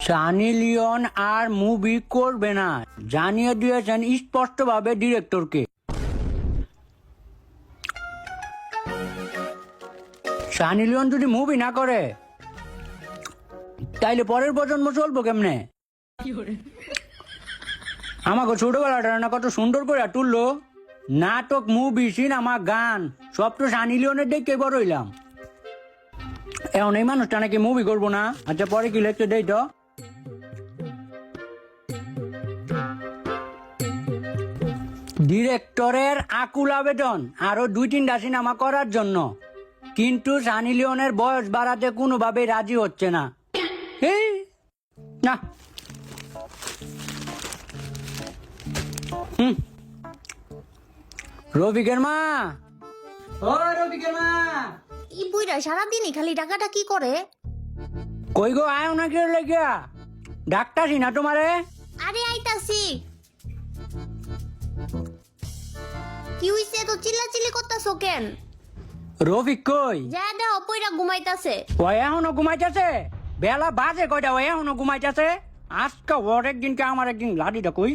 Sunny Leone আর movie করবে না জানিয়ে দিয়েছেন স্পষ্টভাবে ডিরেক্টরকে। সানি লিওন যদি মুভি না করে তাইলে পরের প্রজন্ম চলবো কেমনে? আমাকে ছোটবেলাটা না কত সুন্দর করে তুললো, নাটক, মুভি, সিনেমা, গান সব তো সানি লিওনের দেখে বড় হইলাম। এখন এই মানুষটা নাকি মুভি করবো না। আচ্ছা পরে কি লিখতে দেই তো। ডিরেক্টরের আকুল আবেদন আরো 2-3টা সিনেমা করার জন্য, কিন্তু সানি লিওনের বয়স বাড়াতে কোনোভাবেই রাজি হচ্ছে না। এই না, রফিকের মা, ও রফিকের মা, এই বুইরা সারাদিনই খালি টাকাটা কি করে? কই গো, আয় না কেউ লেগিয়া ডাক্তারছি না তোমারে। আরে আইতাছি। কি হইছে তো চিল্লাচিল্লি করতাছো কেন? রফিক কই? যা দাও, পয়রা ঘুমাইতাছে। ও এখনো ঘুমাইতেছে? বেলা বাজে কয়টা, ও এখনো ঘুমাইতেছে? আজকে ওর একদিনকে আমার একদিন লাডিটা কই।